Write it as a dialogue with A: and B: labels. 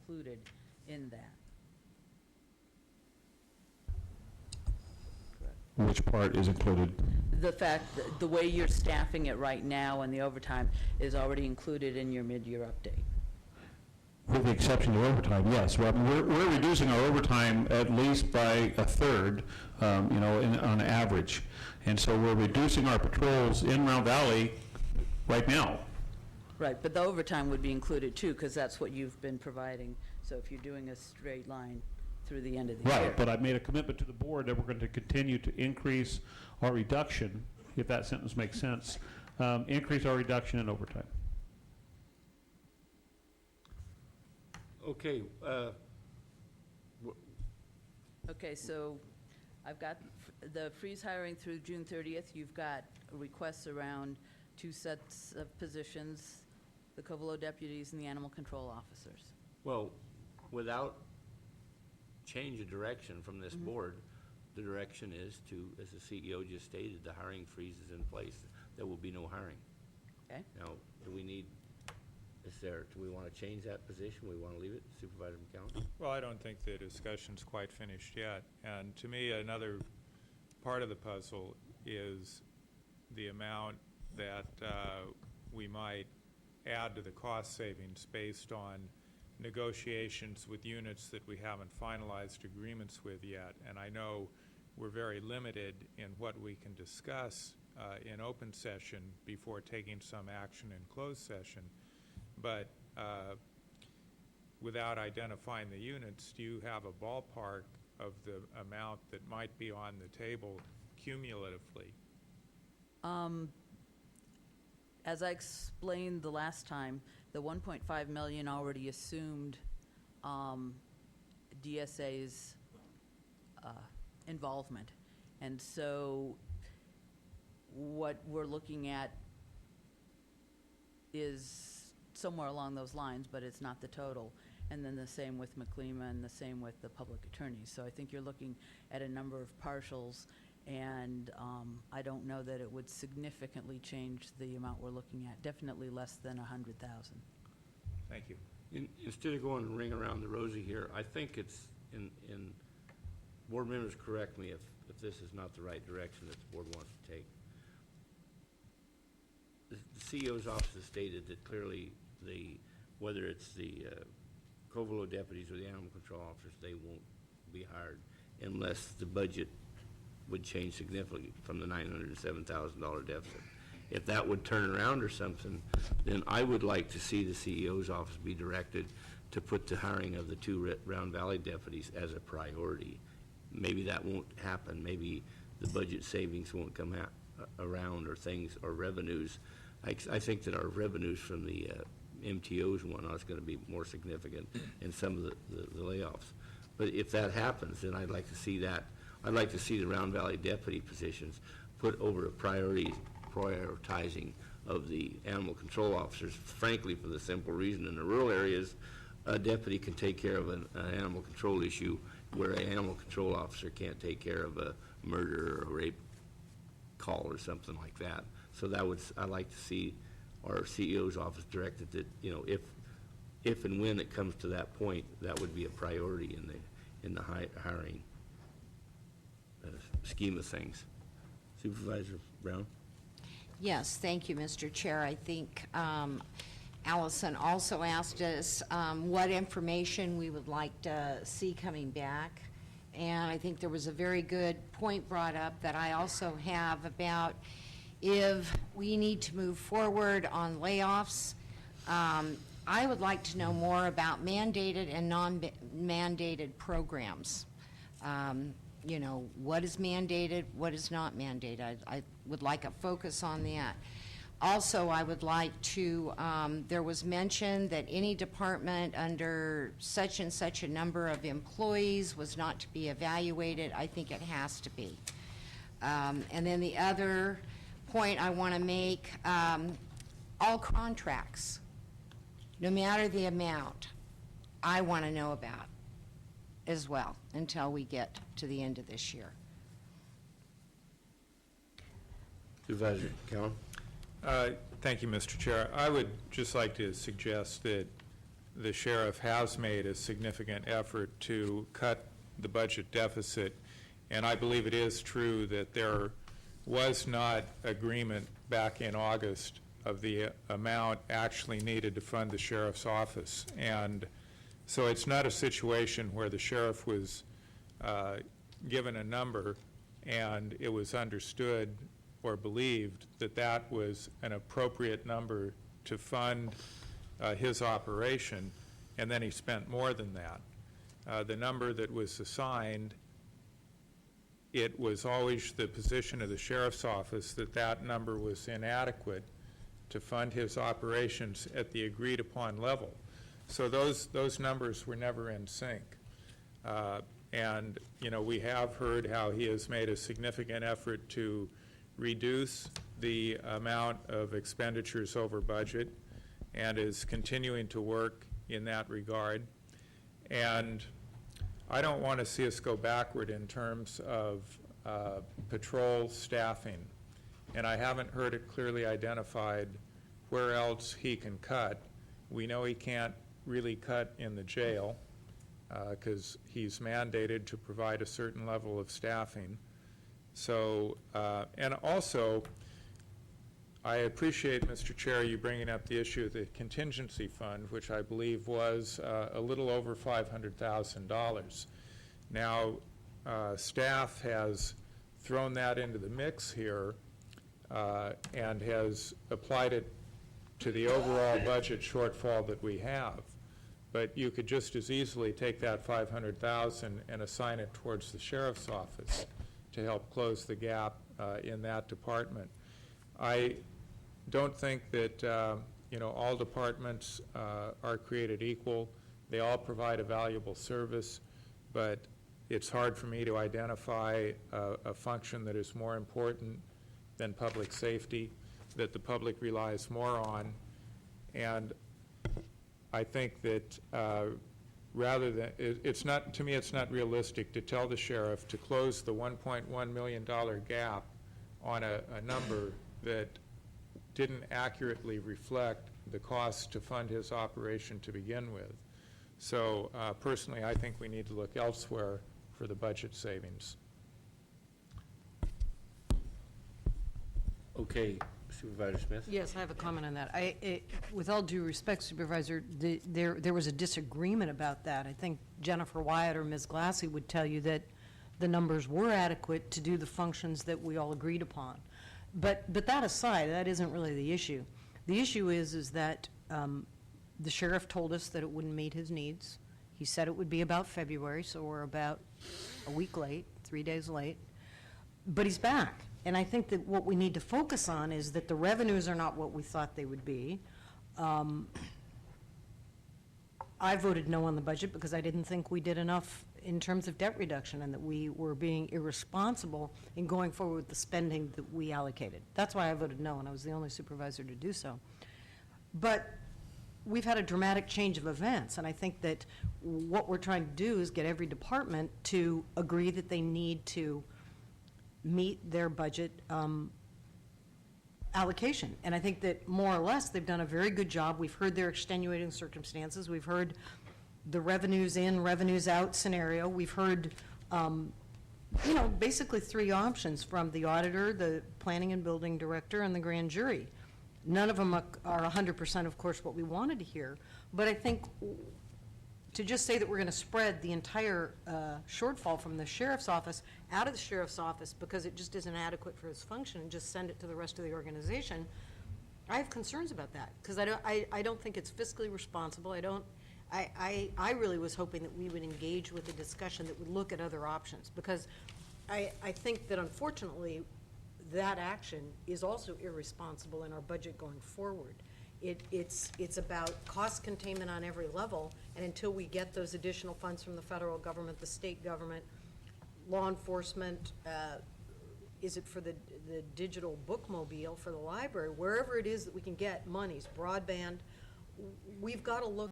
A: included in that.
B: Which part is included?
A: The fact that the way you're staffing it right now and the overtime is already included in your mid-year update.
B: With the exception of overtime, yes. Well, we're reducing our overtime at least by a third, on average. And so we're reducing our patrols in Round Valley right now.
A: Right, but the overtime would be included too, because that's what you've been providing. So if you're doing a straight line through the end of the year.
B: Right, but I've made a commitment to the board that we're going to continue to increase our reduction, if that sentence makes sense, increase our reduction in overtime.
C: Okay.
A: Okay, so I've got the freeze hiring through June 30th. You've got requests around 2 sets of positions, the Covelo deputies and the animal control officers.
C: Well, without change of direction from this board, the direction is to, as the CEO just stated, the hiring freeze is in place. There will be no hiring.
A: Okay?
C: Now, do we want to change that position? We want to leave it, Supervisor McCown?
D: Well, I don't think the discussion's quite finished yet. And to me, another part of the puzzle is the amount that we might add to the cost savings based on negotiations with units that we haven't finalized agreements with yet. And I know we're very limited in what we can discuss in open session before taking some action in closed session. But without identifying the units, do you have a ballpark of the amount that might be on the table cumulatively?
A: As I explained the last time, the 1.5 million already assumed DSA's involvement. And so what we're looking at is somewhere along those lines, but it's not the total. And then the same with McLeema and the same with the public attorneys. So I think you're looking at a number of partials, and I don't know that it would significantly change the amount we're looking at. Definitely less than 100,000.
D: Thank you.
C: Instead of going and ring around the rosy here, I think it's in board members correct me if this is not the right direction that the board wants to take. The CEO's office has stated that clearly whether it's the Covelo deputies or the animal control officers, they won't be hired unless the budget would change significantly from the $907,000 deficit. If that would turn around or something, then I would like to see the CEO's office be directed to put the hiring of the 2 Round Valley deputies as a priority. Maybe that won't happen. Maybe the budget savings won't come around, or things, or revenues. I think that our revenues from the MTOs and whatnot is going to be more significant in some of the layoffs. But if that happens, then I'd like to see that. I'd like to see the Round Valley deputy positions put over a prioritizing of the animal control officers, frankly, for the simple reason in the rural areas, a deputy can take care of an animal control issue where an animal control officer can't take care of a murder or a rape call or something like that. So I'd like to see our CEO's office directed that, if and when it comes to that point, that would be a priority in the hiring scheme of things. Supervisor Brown?
E: Yes, thank you, Mr. Chair. I think Allison also asked us what information we would like to see coming back. And I think there was a very good point brought up that I also have about if we need to move forward on layoffs. I would like to know more about mandated and non-mandated programs. What is mandated, what is not mandated. I would like a focus on that. Also, I would like to, there was mention that any department under such and such a number of employees was not to be evaluated. I think it has to be. And then the other point I want to make, all contracts, no matter the amount, I want to know about as well until we get to the end of this year.
C: Supervisor Cowan?
D: Thank you, Mr. Chair. I would just like to suggest that the sheriff has made a significant effort to cut the budget deficit, and I believe it is true that there was not agreement back in August of the amount actually needed to fund the sheriff's office. And so it's not a situation where the sheriff was given a number and it was understood or believed that that was an appropriate number to fund his operation, and then he spent more than that. The number that was assigned, it was always the position of the sheriff's office that that number was inadequate to fund his operations at the agreed upon level. So those numbers were never in sync. And, you know, we have heard how he has made a significant effort to reduce the amount of expenditures over budget and is continuing to work in that regard. And I don't want to see us go backward in terms of patrol staffing. And I haven't heard it clearly identified where else he can cut. We know he can't really cut in the jail because he's mandated to provide a certain level of staffing. So, and also, I appreciate, Mr. Chair, you bringing up the issue of the contingency fund, which I believe was a little over $500,000. Now, staff has thrown that into the mix here and has applied it to the overall budget shortfall that we have. But you could just as easily take that $500,000 and assign it towards the sheriff's office to help close the gap in that department. I don't think that you know, all departments are created equal. They all provide a valuable service, but it's hard for me to identify a function that is more important than public safety, that the public relies more on. And I think that rather than, it's not, to me, it's not realistic to tell the sheriff to close the $1.1 million gap on a number that didn't accurately reflect the cost to fund his operation to begin with. So personally, I think we need to look elsewhere for the budget savings.
C: Okay, Supervisor Smith?
F: Yes, I have a comment on that. With all due respect, Supervisor, there was a disagreement about that. I think Jennifer Wyatt or Ms. Glassy would tell you that the numbers were adequate to do the functions that we all agreed upon. But that aside, that isn't really the issue. The issue is that the sheriff told us that it wouldn't meet his needs. He said it would be about February, so we're about a week late, 3 days late. But he's back. And I think that what we need to focus on is that the revenues are not what we thought they would be. I voted no on the budget because I didn't think we did enough in terms of debt reduction and that we were being irresponsible in going forward with the spending that we allocated. That's why I voted no, and I was the only supervisor to do so. But we've had a dramatic change of events, and I think that what we're trying to do is get every department to agree that they need to meet their budget allocation. And I think that more or less they've done a very good job. We've heard their extenuating circumstances. We've heard the revenues in, revenues out scenario. We've heard, you know, basically three options from the auditor, the planning and building director, and the grand jury. None of them are 100%, of course, what we wanted to hear. But I think to just say that we're going to spread the entire shortfall from the sheriff's office out of the sheriff's office because it just isn't adequate for his function and just send it to the rest of the organization, I have concerns about that because I don't think it's fiscally responsible. I really was hoping that we would engage with a discussion that would look at other options because I think that unfortunately that action is also irresponsible in our budget going forward. It's about cost containment on every level, and until we get those additional funds from the federal government, the state government, law enforcement, is it for the digital bookmobile for the library, wherever it is that we can get monies, broadband, we've got to look